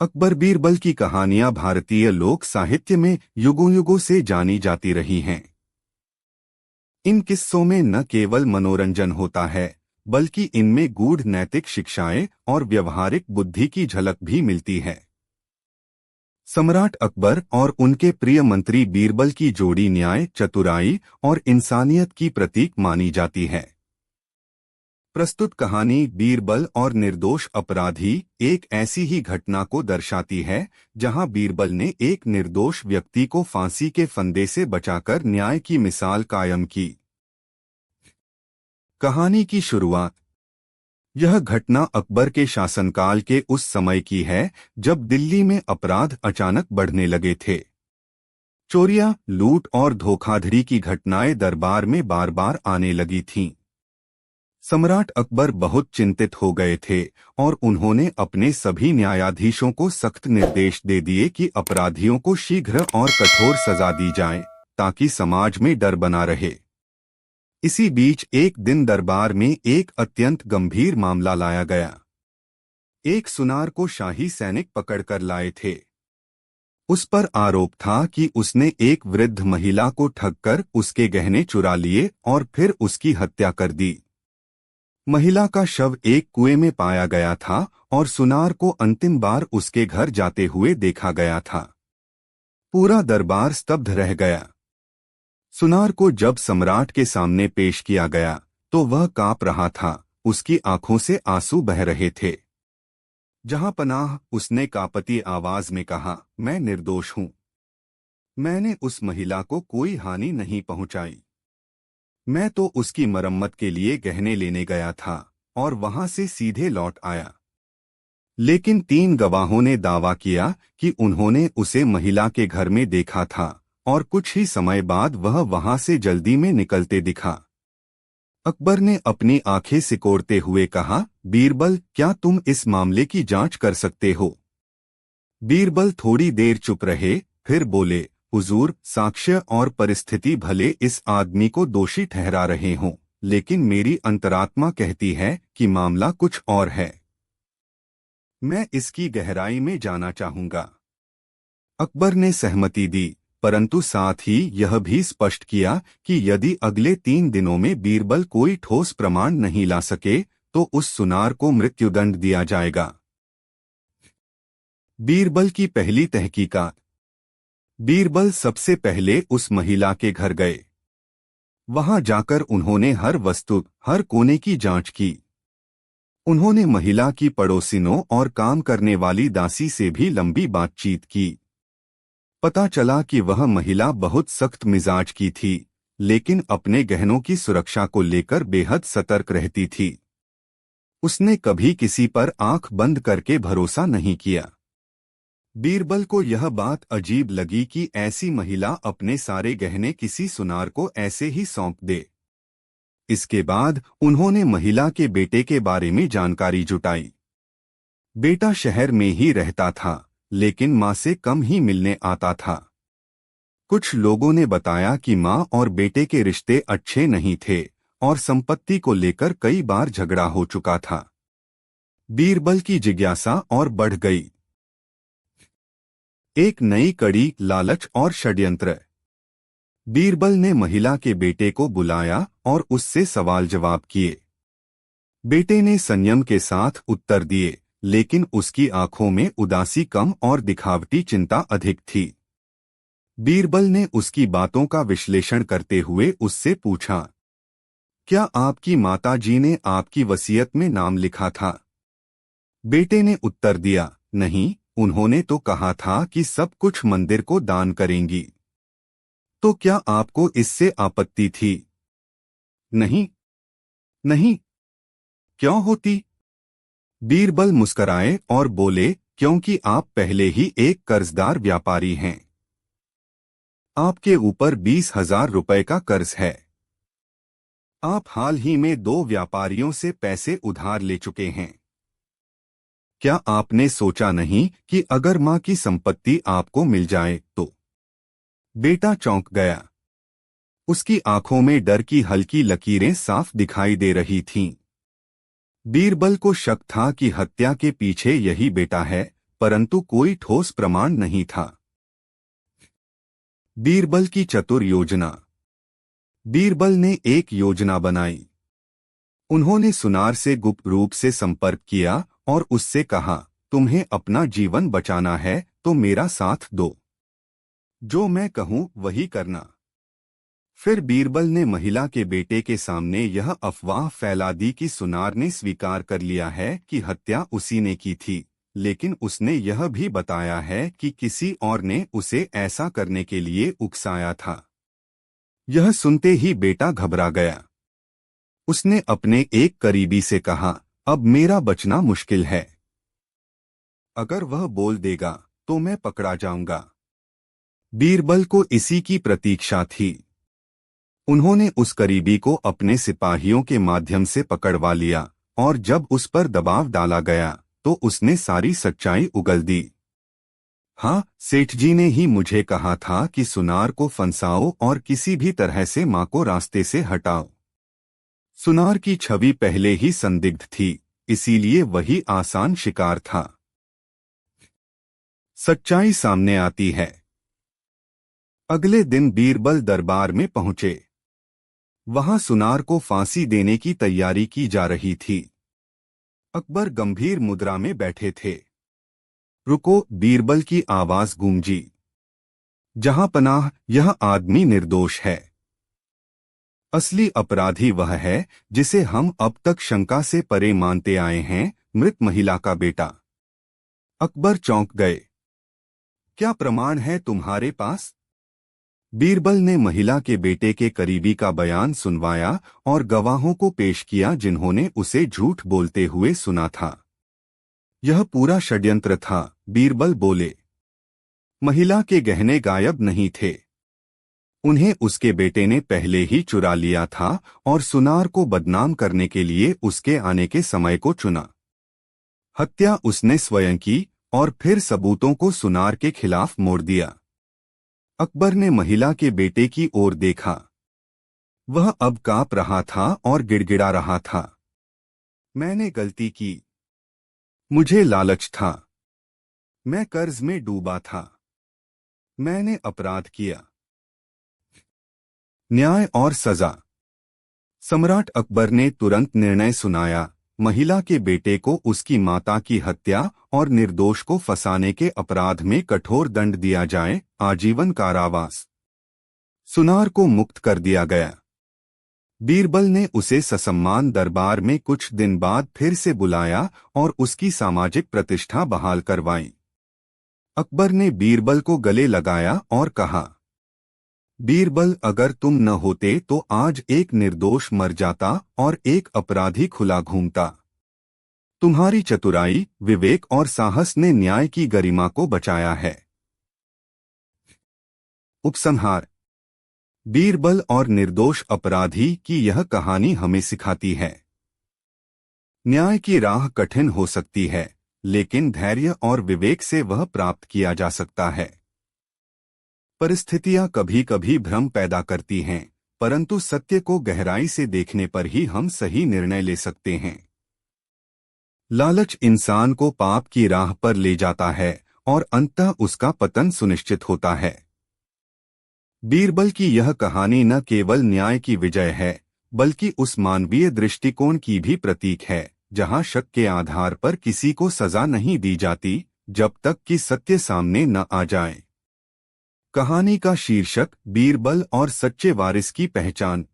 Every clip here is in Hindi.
अकबर बीरबल की कहानियां भारतीय लोक साहित्य में युगों युगों से जानी जाती रही हैं। इन किस्सों में न केवल मनोरंजन होता है, बल्कि इनमें गूढ़ नैतिक शिक्षाएं और व्यवहारिक बुद्धि की झलक भी मिलती है। सम्राट अकबर और उनके प्रिय मंत्री बीरबल की जोड़ी न्याय, चतुराई और इंसानियत की प्रतीक मानी जाती है। प्रस्तुत कहानी बीरबल और निर्दोष अपराधी एक ऐसी ही घटना को दर्शाती है जहां बीरबल ने एक निर्दोष व्यक्ति को फांसी के फंदे से बचाकर न्याय की मिसाल कायम की। कहानी की शुरुआत। यह घटना अकबर के शासनकाल के उस समय की है जब दिल्ली में अपराध अचानक बढ़ने लगे थे। चोरियां, लूट और धोखाधड़ी की घटनाएं दरबार में बार बार आने लगी थीं। सम्राट अकबर बहुत चिंतित हो गए थे और उन्होंने अपने सभी न्यायाधीशों को सख्त निर्देश दे दिए कि अपराधियों को शीघ्र और कठोर सजा दी जाए ताकि समाज में डर बना रहे। इसी बीच एक दिन दरबार में एक अत्यंत गंभीर मामला लाया गया। एक सुनार को शाही सैनिक पकड़कर लाए थे। उस पर आरोप था कि उसने एक वृद्ध महिला को ठगकर उसके गहने चुरा लिए और फिर उसकी हत्या कर दी। महिला का शव एक कुएं में पाया गया था और सुनार को अंतिम बार उसके घर जाते हुए देखा गया था। पूरा दरबार स्तब्ध रह गया। सुनार को जब सम्राट के सामने पेश किया गया तो वह कांप रहा था, उसकी आंखों से आंसू बह रहे थे। जहां पनाह, उसने कांपती आवाज में कहा, मैं निर्दोष हूं। मैंने उस महिला को कोई हानि नहीं पहुंचाई। मैं तो उसकी मरम्मत के लिए गहने लेने गया था और वहां से सीधे लौट आया। लेकिन 3 गवाहों ने दावा किया कि उन्होंने उसे महिला के घर में देखा था और कुछ ही समय बाद वह वहां से जल्दी में निकलते दिखा। अकबर ने अपनी आंखें सिकोड़ते हुए कहा, बीरबल, क्या तुम इस मामले की जांच कर सकते हो? बीरबल थोड़ी देर चुप रहे, फिर बोले, हुजूर, साक्ष्य और परिस्थिति भले इस आदमी को दोषी ठहरा रहे हों, लेकिन मेरी अंतरात्मा कहती है कि मामला कुछ और है। मैं इसकी गहराई में जाना चाहूंगा। अकबर ने सहमति दी, परंतु साथ ही यह भी स्पष्ट किया कि यदि अगले 3 दिनों में बीरबल कोई ठोस प्रमाण नहीं ला सके तो उस सुनार को मृत्युदंड दिया जाएगा। बीरबल की पहली तहकीकात। बीरबल सबसे पहले उस महिला के घर गए। वहां जाकर उन्होंने हर वस्तु, हर कोने की जांच की। उन्होंने महिला की पड़ोसिनों और काम करने वाली दासी से भी लंबी बातचीत की। पता चला कि वह महिला बहुत सख्त मिजाज की थी, लेकिन अपने गहनों की सुरक्षा को लेकर बेहद सतर्क रहती थी। उसने कभी किसी पर आंख बंद करके भरोसा नहीं किया। बीरबल को यह बात अजीब लगी कि ऐसी महिला अपने सारे गहने किसी सुनार को ऐसे ही सौंप दे। इसके बाद उन्होंने महिला के बेटे के बारे में जानकारी जुटाई। बेटा शहर में ही रहता था, लेकिन मां से कम ही मिलने आता था। कुछ लोगों ने बताया कि मां और बेटे के रिश्ते अच्छे नहीं थे और संपत्ति को लेकर कई बार झगड़ा हो चुका था। बीरबल की जिज्ञासा और बढ़ गई। एक नई कड़ी, लालच और षड्यंत्र। बीरबल ने महिला के बेटे को बुलाया और उससे सवाल जवाब किए। बेटे ने संयम के साथ उत्तर दिए, लेकिन उसकी आंखों में उदासी कम और दिखावटी चिंता अधिक थी। बीरबल ने उसकी बातों का विश्लेषण करते हुए उससे पूछा, क्या आपकी माताजी ने आपकी वसीयत में नाम लिखा था? बेटे ने उत्तर दिया, नहीं, उन्होंने तो कहा था कि सब कुछ मंदिर को दान करेंगी। तो क्या आपको इससे आपत्ति थी? नहीं। नहीं, क्यों होती? बीरबल मुस्कराए और बोले, क्योंकि आप पहले ही एक कर्जदार व्यापारी हैं। आपके ऊपर 20,000 रुपए का कर्ज है। आप हाल ही में 2 व्यापारियों से पैसे उधार ले चुके हैं। क्या आपने सोचा नहीं कि अगर मां की संपत्ति आपको मिल जाए तो? बेटा चौंक गया। उसकी आंखों में डर की हल्की लकीरें साफ दिखाई दे रही थीं। बीरबल को शक था कि हत्या के पीछे यही बेटा है, परंतु कोई ठोस प्रमाण नहीं था। बीरबल की चतुर योजना। बीरबल ने एक योजना बनाई। उन्होंने सुनार से गुप्त रूप से संपर्क किया और उससे कहा, तुम्हें अपना जीवन बचाना है तो मेरा साथ दो। जो मैं कहूं वही करना। फिर बीरबल ने महिला के बेटे के सामने यह अफवाह फैला दी कि सुनार ने स्वीकार कर लिया है कि हत्या उसी ने की थी, लेकिन उसने यह भी बताया है कि किसी और ने उसे ऐसा करने के लिए उकसाया था। यह सुनते ही बेटा घबरा गया। उसने अपने एक करीबी से कहा, अब मेरा बचना मुश्किल है। अगर वह बोल देगा तो मैं पकड़ा जाऊंगा। बीरबल को इसी की प्रतीक्षा थी। उन्होंने उस करीबी को अपने सिपाहियों के माध्यम से पकड़वा लिया और जब उस पर दबाव डाला गया तो उसने सारी सच्चाई उगल दी। हाँ, सेठ जी ने ही मुझे कहा था कि सुनार को फंसाओ और किसी भी तरह से मां को रास्ते से हटाओ। सुनार की छवि पहले ही संदिग्ध थी, इसीलिए वही आसान शिकार था। सच्चाई सामने आती है। अगले दिन बीरबल दरबार में पहुंचे। वहां सुनार को फांसी देने की तैयारी की जा रही थी। अकबर गंभीर मुद्रा में बैठे थे। रुको, बीरबल की आवाज गूंजी। जहां पनाह, यह आदमी निर्दोष है। असली अपराधी वह है जिसे हम अब तक शंका से परे मानते आए हैं, मृत महिला का बेटा। अकबर चौंक गए। क्या प्रमाण है तुम्हारे पास? बीरबल ने महिला के बेटे के करीबी का बयान सुनवाया और गवाहों को पेश किया जिन्होंने उसे झूठ बोलते हुए सुना था। यह पूरा षड्यंत्र था, बीरबल बोले। महिला के गहने गायब नहीं थे। उन्हें उसके बेटे ने पहले ही चुरा लिया था और सुनार को बदनाम करने के लिए उसके आने के समय को चुना। हत्या उसने स्वयं की और फिर सबूतों को सुनार के खिलाफ मोड़ दिया। अकबर ने महिला के बेटे की ओर देखा। वह अब कांप रहा था और गिड़गिड़ा रहा था। मैंने गलती की। मुझे लालच था। मैं कर्ज में डूबा था। मैंने अपराध किया। न्याय और सजा। सम्राट अकबर ने तुरंत निर्णय सुनाया, महिला के बेटे को उसकी माता की हत्या और निर्दोष को फंसाने के अपराध में कठोर दंड दिया जाए, आजीवन कारावास। सुनार को मुक्त कर दिया गया। बीरबल ने उसे ससम्मान दरबार में कुछ दिन बाद फिर से बुलाया और उसकी सामाजिक प्रतिष्ठा बहाल करवाई। अकबर ने बीरबल को गले लगाया और कहा, बीरबल, अगर तुम न होते तो आज एक निर्दोष मर जाता और एक अपराधी खुला घूमता। तुम्हारी चतुराई, विवेक और साहस ने न्याय की गरिमा को बचाया है। उपसंहार। बीरबल और निर्दोष अपराधी की यह कहानी हमें सिखाती है, न्याय की राह कठिन हो सकती है, लेकिन धैर्य और विवेक से वह प्राप्त किया जा सकता है। परिस्थितियां कभी कभी भ्रम पैदा करती हैं, परंतु सत्य को गहराई से देखने पर ही हम सही निर्णय ले सकते हैं। लालच इंसान को पाप की राह पर ले जाता है और अंततः उसका पतन सुनिश्चित होता है। बीरबल की यह कहानी न केवल न्याय की विजय है, बल्कि उस मानवीय दृष्टिकोण की भी प्रतीक है जहां शक के आधार पर किसी को सजा नहीं दी जाती जब तक कि सत्य सामने न आ जाए। कहानी का शीर्षक, बीरबल और सच्चे वारिस की पहचान।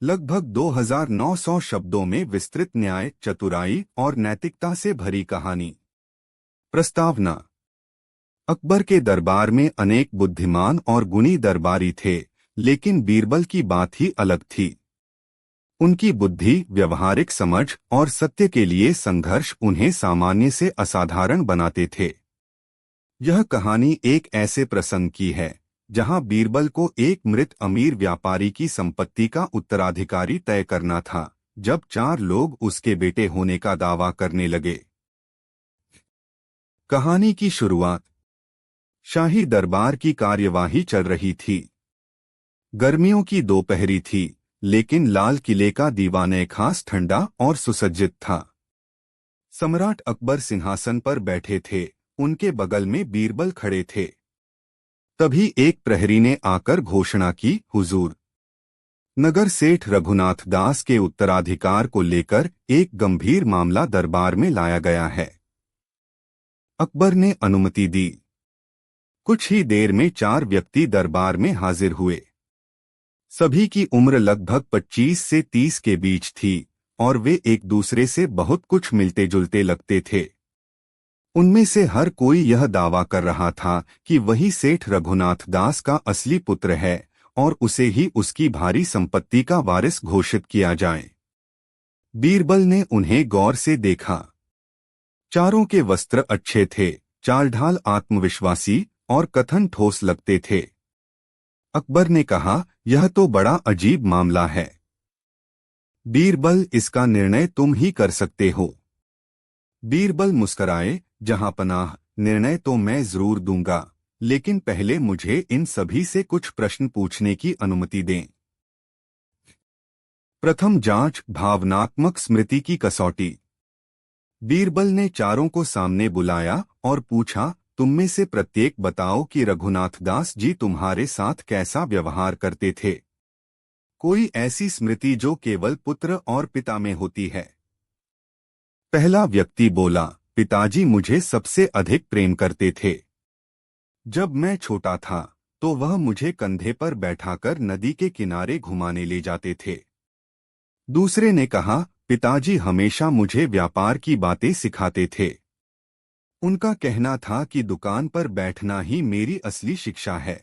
लगभग 2900 शब्दों में विस्तृत न्याय, चतुराई और नैतिकता से भरी कहानी। प्रस्तावना। अकबर के दरबार में अनेक बुद्धिमान और गुणी दरबारी थे, लेकिन बीरबल की बात ही अलग थी। उनकी बुद्धि, व्यवहारिक समझ और सत्य के लिए संघर्ष उन्हें सामान्य से असाधारण बनाते थे। यह कहानी एक ऐसे प्रसंग की है जहां बीरबल को एक मृत अमीर व्यापारी की संपत्ति का उत्तराधिकारी तय करना था, जब 4 लोग उसके बेटे होने का दावा करने लगे। कहानी की शुरुआत। शाही दरबार की कार्यवाही चल रही थी। गर्मियों की दोपहरी थी, लेकिन लाल किले का दीवाने खास ठंडा और सुसज्जित था। सम्राट अकबर सिंहासन पर बैठे थे उनके बगल में बीरबल खड़े थे। तभी एक प्रहरी ने आकर घोषणा की, हुजूर, नगर सेठ रघुनाथ दास के उत्तराधिकार को लेकर एक गंभीर मामला दरबार में लाया गया है। अकबर ने अनुमति दी। कुछ ही देर में 4 व्यक्ति दरबार में हाजिर हुए। सभी की उम्र लगभग 25 से 30 के बीच थी और वे एक दूसरे से बहुत कुछ मिलते जुलते लगते थे। उनमें से हर कोई यह दावा कर रहा था कि वही सेठ रघुनाथ दास का असली पुत्र है और उसे ही उसकी भारी संपत्ति का वारिस घोषित किया जाए। बीरबल ने उन्हें गौर से देखा। चारों के वस्त्र अच्छे थे, चाल ढाल आत्मविश्वासी और कथन ठोस लगते थे। अकबर ने कहा, यह तो बड़ा अजीब मामला है। बीरबल, इसका निर्णय तुम ही कर सकते हो। बीरबल मुस्कराए, जहांपनाह, निर्णय तो मैं जरूर दूंगा, लेकिन पहले मुझे इन सभी से कुछ प्रश्न पूछने की अनुमति दें। प्रथम जांच, भावनात्मक स्मृति की कसौटी। बीरबल ने चारों को सामने बुलाया और पूछा, तुम में से प्रत्येक बताओ कि रघुनाथ दास जी तुम्हारे साथ कैसा व्यवहार करते थे। कोई ऐसी स्मृति जो केवल पुत्र और पिता में होती है। पहला व्यक्ति बोला, पिताजी मुझे सबसे अधिक प्रेम करते थे। जब मैं छोटा था तो वह मुझे कंधे पर बैठाकर नदी के किनारे घुमाने ले जाते थे। दूसरे ने कहा, पिताजी हमेशा मुझे व्यापार की बातें सिखाते थे। उनका कहना था कि दुकान पर बैठना ही मेरी असली शिक्षा है।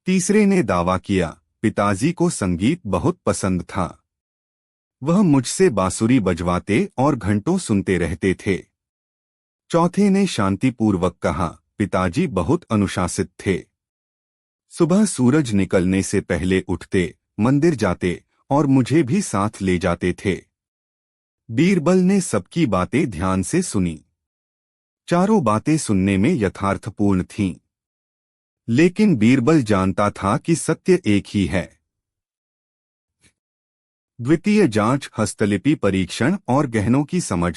तीसरे ने दावा किया, पिताजी को संगीत बहुत पसंद था। वह मुझसे बांसुरी बजवाते और घंटों सुनते रहते थे। चौथे ने शांतिपूर्वक कहा, पिताजी बहुत अनुशासित थे। सुबह सूरज निकलने से पहले उठते, मंदिर जाते और मुझे भी साथ ले जाते थे। बीरबल ने सबकी बातें ध्यान से सुनी। चारों बातें सुनने में यथार्थपूर्ण थीं, लेकिन बीरबल जानता था कि सत्य एक ही है। द्वितीय जांच, हस्तलिपि परीक्षण और गहनों की समझ।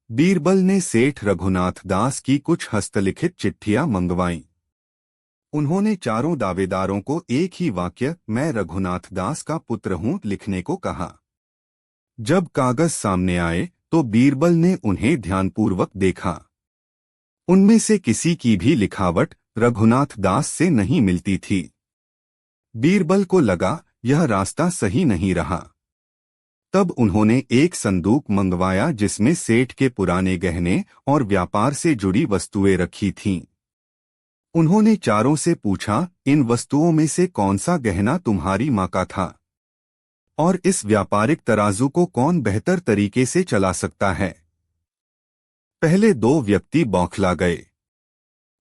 बीरबल ने सेठ रघुनाथ दास की कुछ हस्तलिखित चिट्ठियां मंगवाईं। उन्होंने चारों दावेदारों को एक ही वाक्य, मैं रघुनाथ दास का पुत्र हूं, लिखने को कहा। जब कागज सामने आए तो बीरबल ने उन्हें ध्यानपूर्वक देखा। उनमें से किसी की भी लिखावट रघुनाथ दास से नहीं मिलती थी। बीरबल को लगा यह रास्ता सही नहीं रहा। तब उन्होंने एक संदूक मंगवाया जिसमें सेठ के पुराने गहने और व्यापार से जुड़ी वस्तुएं रखी थीं। उन्होंने चारों से पूछा, इन वस्तुओं में से कौन सा गहना तुम्हारी मां का था और इस व्यापारिक तराजू को कौन बेहतर तरीके से चला सकता है। पहले 2 व्यक्ति बौखला गए।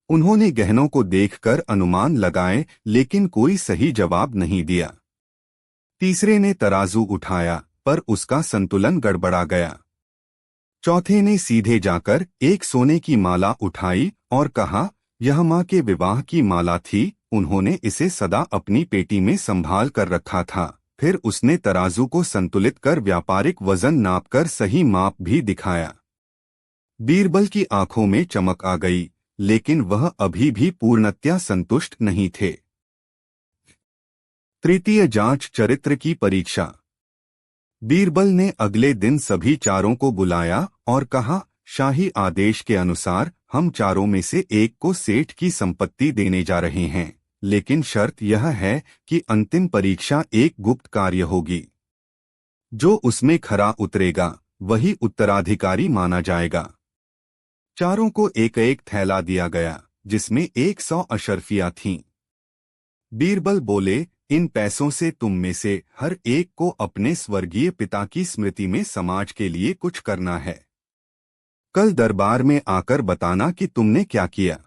उन्होंने गहनों को देखकर अनुमान लगाए, लेकिन कोई सही जवाब नहीं दिया। तीसरे ने तराजू उठाया, पर उसका संतुलन गड़बड़ा गया। चौथे ने सीधे जाकर एक सोने की माला उठाई और कहा, यह मां के विवाह की माला थी, उन्होंने इसे सदा अपनी पेटी में संभाल कर रखा था। फिर उसने तराजू को संतुलित कर व्यापारिक वजन नापकर सही माप भी दिखाया। बीरबल की आंखों में चमक आ गई, लेकिन वह अभी भी पूर्णतया संतुष्ट नहीं थे। तृतीय जांच, चरित्र की परीक्षा। बीरबल ने अगले दिन सभी चारों को बुलाया और कहा, शाही आदेश के अनुसार हम चारों में से एक को सेठ की संपत्ति देने जा रहे हैं, लेकिन शर्त यह है कि अंतिम परीक्षा एक गुप्त कार्य होगी। जो उसमें खरा उतरेगा वही उत्तराधिकारी माना जाएगा। चारों को एक एक थैला दिया गया जिसमें 100 अशर्फियां थीं। बीरबल बोले, इन पैसों से तुम में से हर एक को अपने स्वर्गीय पिता की स्मृति में समाज के लिए कुछ करना है। कल दरबार में आकर बताना कि तुमने क्या किया।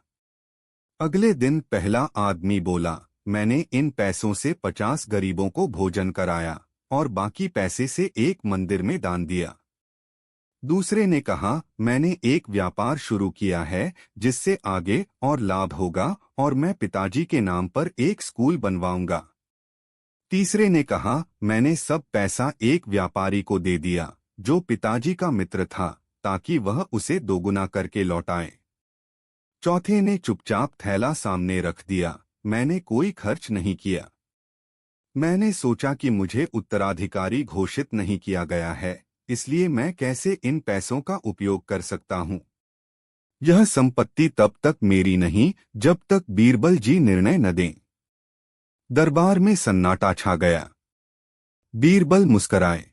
अगले दिन पहला आदमी बोला, मैंने इन पैसों से 50 गरीबों को भोजन कराया और बाकी पैसे से एक मंदिर में दान दिया। दूसरे ने कहा, मैंने एक व्यापार शुरू किया है जिससे आगे और लाभ होगा और मैं पिताजी के नाम पर एक स्कूल बनवाऊंगा। तीसरे ने कहा, मैंने सब पैसा एक व्यापारी को दे दिया जो पिताजी का मित्र था, ताकि वह उसे दोगुना करके लौटाए। चौथे ने चुपचाप थैला सामने रख दिया। मैंने कोई खर्च नहीं किया। मैंने सोचा कि मुझे उत्तराधिकारी घोषित नहीं किया गया है, इसलिए मैं कैसे इन पैसों का उपयोग कर सकता हूँ। यह संपत्ति तब तक मेरी नहीं जब तक बीरबल जी निर्णय न दें। दरबार में सन्नाटा छा गया। बीरबल मुस्कराए।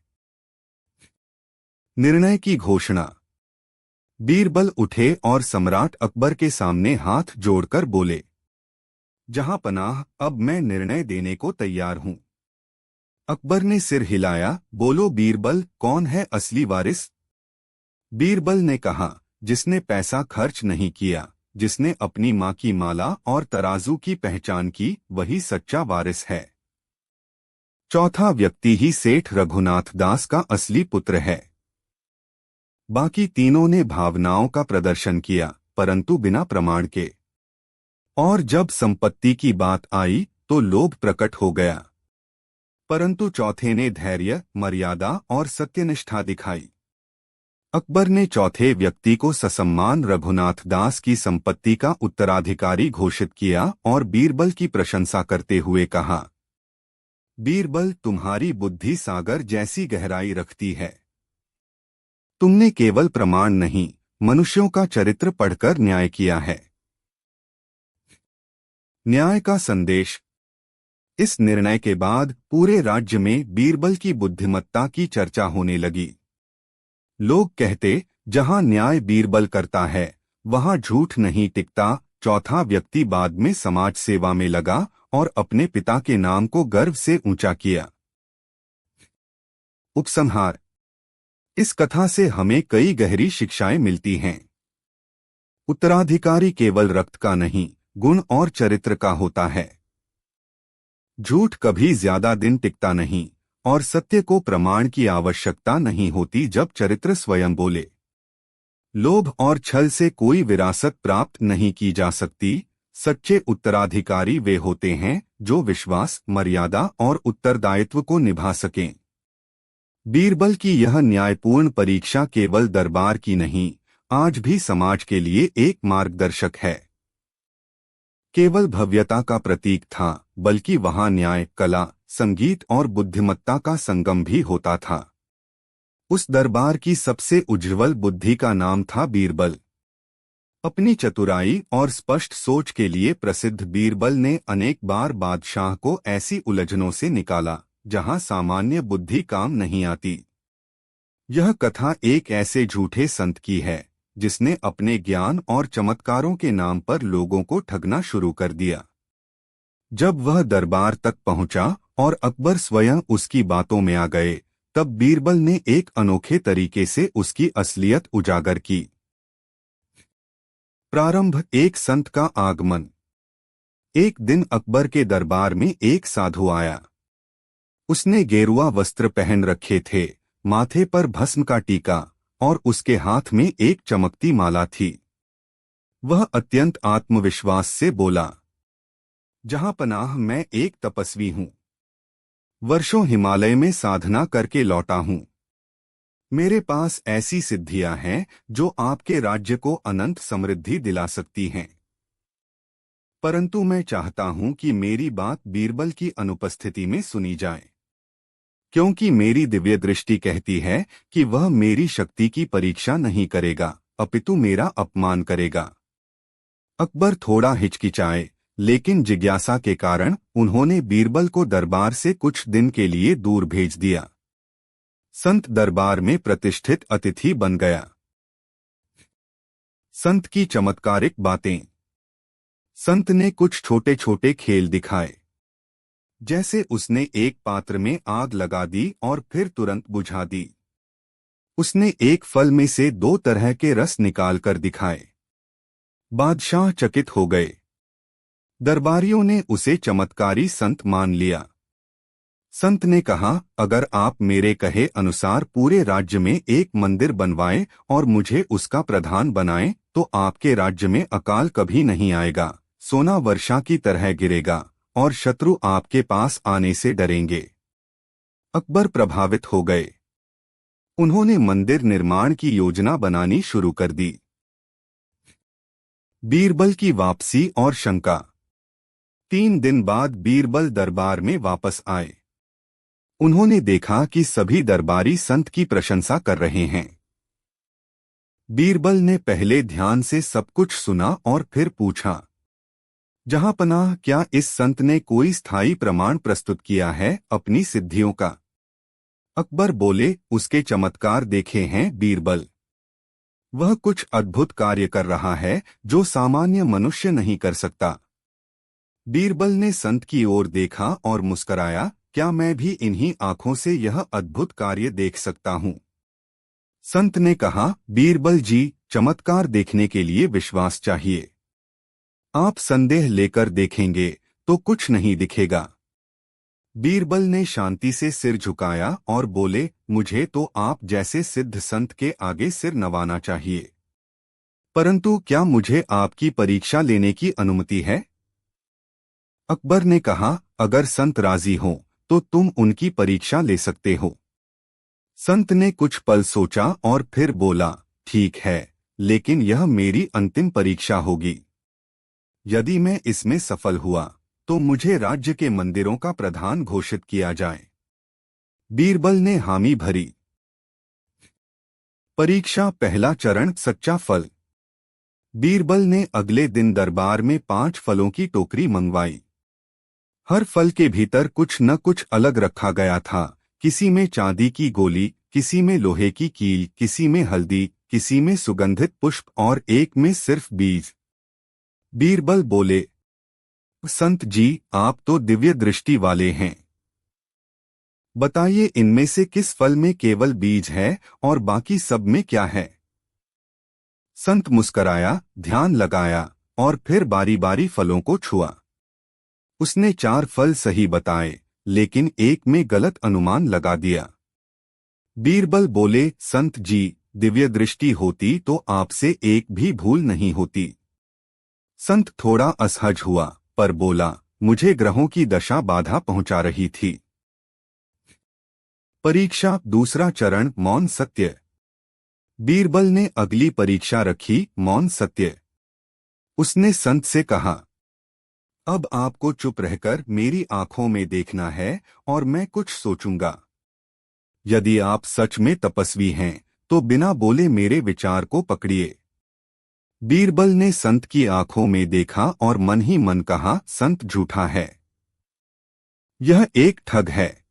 निर्णय की घोषणा। बीरबल उठे और सम्राट अकबर के सामने हाथ जोड़कर बोले, जहां पनाह, अब मैं निर्णय देने को तैयार हूं। अकबर ने सिर हिलाया। बोलो बीरबल, कौन है असली वारिस? बीरबल ने कहा, जिसने पैसा खर्च नहीं किया, जिसने अपनी मां की माला और तराजू की पहचान की, वही सच्चा वारिस है। चौथा व्यक्ति ही सेठ रघुनाथ दास का असली पुत्र है। बाकी तीनों ने भावनाओं का प्रदर्शन किया, परंतु बिना प्रमाण के। और जब संपत्ति की बात आई तो लोभ प्रकट हो गया। परंतु चौथे ने धैर्य, मर्यादा और सत्यनिष्ठा दिखाई। अकबर ने चौथे व्यक्ति को ससम्मान रघुनाथ दास की संपत्ति का उत्तराधिकारी घोषित किया और बीरबल की प्रशंसा करते हुए कहा, बीरबल, तुम्हारी बुद्धि सागर जैसी गहराई रखती है। तुमने केवल प्रमाण नहीं, मनुष्यों का चरित्र पढ़कर न्याय किया है। न्याय का संदेश। इस निर्णय के बाद पूरे राज्य में बीरबल की बुद्धिमत्ता की चर्चा होने लगी। लोग कहते, जहां न्याय बीरबल करता है वहां झूठ नहीं टिकता। चौथा व्यक्ति बाद में समाज सेवा में लगा और अपने पिता के नाम को गर्व से ऊंचा किया। उपसंहार। इस कथा से हमें कई गहरी शिक्षाएं मिलती हैं। उत्तराधिकारी केवल रक्त का नहीं, गुण और चरित्र का होता है। झूठ कभी ज्यादा दिन टिकता नहीं और सत्य को प्रमाण की आवश्यकता नहीं होती जब चरित्र स्वयं बोले। लोभ और छल से कोई विरासत प्राप्त नहीं की जा सकती। सच्चे उत्तराधिकारी वे होते हैं जो विश्वास, मर्यादा और उत्तरदायित्व को निभा सकें। बीरबल की यह न्यायपूर्ण परीक्षा केवल दरबार की नहीं, आज भी समाज के लिए एक मार्गदर्शक है। केवल भव्यता का प्रतीक था, बल्कि वहां न्याय, कला, संगीत और बुद्धिमत्ता का संगम भी होता था। उस दरबार की सबसे उज्ज्वल बुद्धि का नाम था बीरबल। अपनी चतुराई और स्पष्ट सोच के लिए प्रसिद्ध बीरबल ने अनेक बार बादशाह को ऐसी उलझनों से निकाला जहां सामान्य बुद्धि काम नहीं आती। यह कथा एक ऐसे झूठे संत की है जिसने अपने ज्ञान और चमत्कारों के नाम पर लोगों को ठगना शुरू कर दिया। जब वह दरबार तक पहुंचा और अकबर स्वयं उसकी बातों में आ गए, तब बीरबल ने एक अनोखे तरीके से उसकी असलियत उजागर की। प्रारंभ। एक संत का आगमन। एक दिन अकबर के दरबार में एक साधु आया। उसने गेरुआ वस्त्र पहन रखे थे, माथे पर भस्म का टीका और उसके हाथ में एक चमकती माला थी। वह अत्यंत आत्मविश्वास से बोला, जहां पनाह, मैं एक तपस्वी हूं। वर्षों हिमालय में साधना करके लौटा हूं। मेरे पास ऐसी सिद्धियां हैं जो आपके राज्य को अनंत समृद्धि दिला सकती हैं। परंतु मैं चाहता हूं कि मेरी बात बीरबल की अनुपस्थिति में सुनी जाए, क्योंकि मेरी दिव्य दृष्टि कहती है कि वह मेरी शक्ति की परीक्षा नहीं करेगा, अपितु मेरा अपमान करेगा। अकबर थोड़ा हिचकिचाए, लेकिन जिज्ञासा के कारण उन्होंने बीरबल को दरबार से कुछ दिन के लिए दूर भेज दिया। संत दरबार में प्रतिष्ठित अतिथि बन गया। संत की चमत्कारिक बातें। संत ने कुछ छोटे छोटे खेल दिखाए, जैसे उसने एक पात्र में आग लगा दी और फिर तुरंत बुझा दी। उसने एक फल में से 2 तरह के रस निकालकर दिखाए। बादशाह चकित हो गए। दरबारियों ने उसे चमत्कारी संत मान लिया। संत ने कहा, अगर आप मेरे कहे अनुसार पूरे राज्य में एक मंदिर बनवाएं और मुझे उसका प्रधान बनाएं, तो आपके राज्य में अकाल कभी नहीं आएगा, सोना वर्षा की तरह गिरेगा और शत्रु आपके पास आने से डरेंगे। अकबर प्रभावित हो गए। उन्होंने मंदिर निर्माण की योजना बनानी शुरू कर दी। बीरबल की वापसी और शंका। 3 दिन बाद बीरबल दरबार में वापस आए। उन्होंने देखा कि सभी दरबारी संत की प्रशंसा कर रहे हैं। बीरबल ने पहले ध्यान से सब कुछ सुना और फिर पूछा, जहांपनाह, क्या इस संत ने कोई स्थायी प्रमाण प्रस्तुत किया है अपनी सिद्धियों का? अकबर बोले, उसके चमत्कार देखे हैं बीरबल। वह कुछ अद्भुत कार्य कर रहा है जो सामान्य मनुष्य नहीं कर सकता। बीरबल ने संत की ओर देखा और मुस्कराया, क्या मैं भी इन्हीं आंखों से यह अद्भुत कार्य देख सकता हूँ? संत ने कहा, बीरबल जी, चमत्कार देखने के लिए विश्वास चाहिए। आप संदेह लेकर देखेंगे तो कुछ नहीं दिखेगा। बीरबल ने शांति से सिर झुकाया और बोले, मुझे तो आप जैसे सिद्ध संत के आगे सिर नवाना चाहिए, परंतु क्या मुझे आपकी परीक्षा लेने की अनुमति है? अकबर ने कहा, अगर संत राजी हों तो तुम उनकी परीक्षा ले सकते हो। संत ने कुछ पल सोचा और फिर बोला, ठीक है, लेकिन यह मेरी अंतिम परीक्षा होगी। यदि मैं इसमें सफल हुआ तो मुझे राज्य के मंदिरों का प्रधान घोषित किया जाए। बीरबल ने हामी भरी। परीक्षा पहला चरण, सच्चा फल। बीरबल ने अगले दिन दरबार में 5 फलों की टोकरी मंगवाई। हर फल के भीतर कुछ न कुछ अलग रखा गया था। किसी में चांदी की गोली, किसी में लोहे की कील, किसी में हल्दी, किसी में सुगंधित पुष्प और एक में सिर्फ बीज। बीरबल बोले, संत जी, आप तो दिव्य दृष्टि वाले हैं। बताइए, इनमें से किस फल में केवल बीज है और बाकी सब में क्या है? संत मुस्कराया, ध्यान लगाया और फिर बारी बारी फलों को छुआ। उसने 4 फल सही बताए, लेकिन एक में गलत अनुमान लगा दिया। बीरबल बोले, संत जी, दिव्य दृष्टि होती तो आपसे एक भी भूल नहीं होती। संत थोड़ा असहज हुआ, पर बोला, मुझे ग्रहों की दशा बाधा पहुंचा रही थी। परीक्षा दूसरा चरण, मौन सत्य। बीरबल ने अगली परीक्षा रखी, मौन सत्य। उसने संत से कहा, अब आपको चुप रहकर मेरी आंखों में देखना है और मैं कुछ सोचूंगा। यदि आप सच में तपस्वी हैं तो बिना बोले मेरे विचार को पकड़िए। बीरबल ने संत की आंखों में देखा और मन ही मन कहा, संत झूठा है, यह एक ठग है।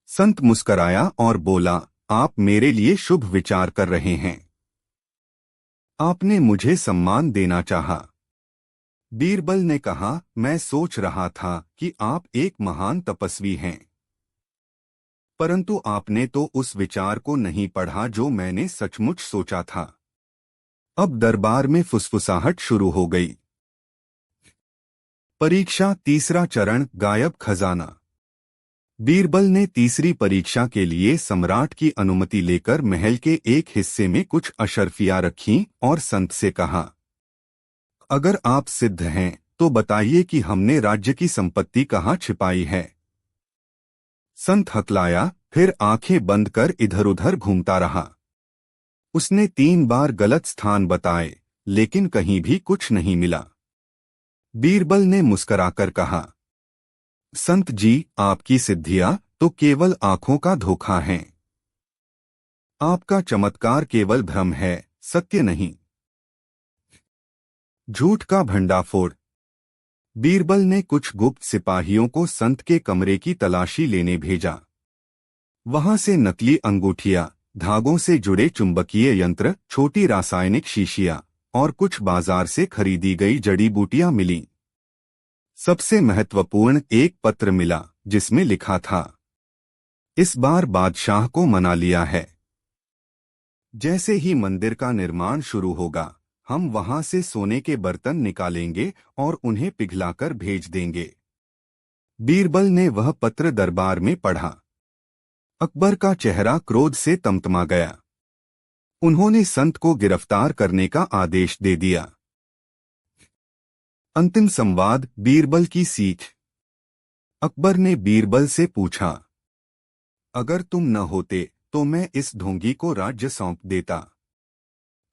संत मुस्कराया और बोला, आप मेरे लिए शुभ विचार कर रहे हैं। आपने मुझे सम्मान देना चाहा। बीरबल ने कहा, मैं सोच रहा था कि आप एक महान तपस्वी हैं, परंतु आपने तो उस विचार को नहीं पढ़ा जो मैंने सचमुच सोचा था। अब दरबार में फुसफुसाहट शुरू हो गई। परीक्षा तीसरा चरण, गायब खजाना। बीरबल ने तीसरी परीक्षा के लिए सम्राट की अनुमति लेकर महल के एक हिस्से में कुछ अशर्फियां रखीं और संत से कहा, अगर आप सिद्ध हैं तो बताइए कि हमने राज्य की संपत्ति कहाँ छिपाई है। संत हकलाया, फिर आंखें बंद कर इधर उधर घूमता रहा। उसने 3 बार गलत स्थान बताए, लेकिन कहीं भी कुछ नहीं मिला। बीरबल ने मुस्कराकर कहा, संत जी, आपकी सिद्धियां तो केवल आंखों का धोखा हैं। आपका चमत्कार केवल भ्रम है, सत्य नहीं। झूठ का भंडाफोड़। बीरबल ने कुछ गुप्त सिपाहियों को संत के कमरे की तलाशी लेने भेजा। वहां से नकली अंगूठियां, धागों से जुड़े चुंबकीय यंत्र, छोटी रासायनिक शीशियां और कुछ बाजार से खरीदी गई जड़ी बूटियां मिलीं। सबसे महत्वपूर्ण एक पत्र मिला जिसमें लिखा था, इस बार बादशाह को मना लिया है। जैसे ही मंदिर का निर्माण शुरू होगा, हम वहां से सोने के बर्तन निकालेंगे और उन्हें पिघलाकर भेज देंगे। बीरबल ने वह पत्र दरबार में पढ़ा। अकबर का चेहरा क्रोध से तमतमा गया। उन्होंने संत को गिरफ्तार करने का आदेश दे दिया। अंतिम संवाद, बीरबल की सीख। अकबर ने बीरबल से पूछा, अगर तुम न होते तो मैं इस ढोंगी को राज्य सौंप देता।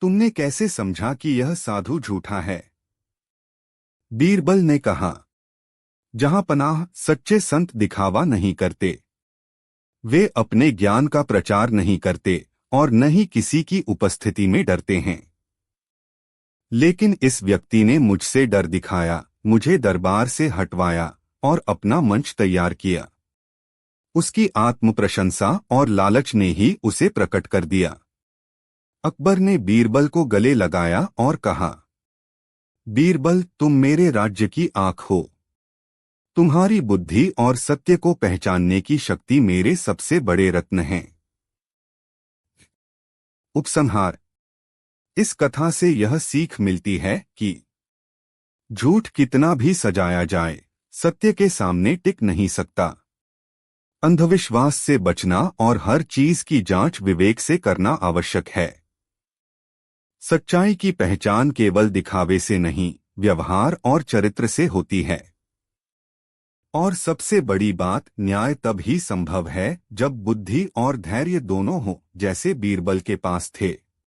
तुमने कैसे समझा कि यह साधु झूठा है? बीरबल ने कहा, जहां पनाह सच्चे संत दिखावा नहीं करते, वे अपने ज्ञान का प्रचार नहीं करते और न ही किसी की उपस्थिति में डरते हैं। लेकिन इस व्यक्ति ने मुझसे डर दिखाया, मुझे दरबार से हटवाया और अपना मंच तैयार किया। उसकी आत्म प्रशंसा और लालच ने ही उसे प्रकट कर दिया। अकबर ने बीरबल को गले लगाया और कहा, बीरबल, तुम मेरे राज्य की आंख हो। तुम्हारी बुद्धि और सत्य को पहचानने की शक्ति मेरे सबसे बड़े रत्न हैं। उपसंहार। इस कथा से यह सीख मिलती है कि झूठ कितना भी सजाया जाए, सत्य के सामने टिक नहीं सकता। अंधविश्वास से बचना और हर चीज की जांच विवेक से करना आवश्यक है। सच्चाई की पहचान केवल दिखावे से नहीं, व्यवहार और चरित्र से होती है। और सबसे बड़ी बात, न्याय तब ही संभव है जब बुद्धि और धैर्य दोनों हों, जैसे बीरबल के पास थे।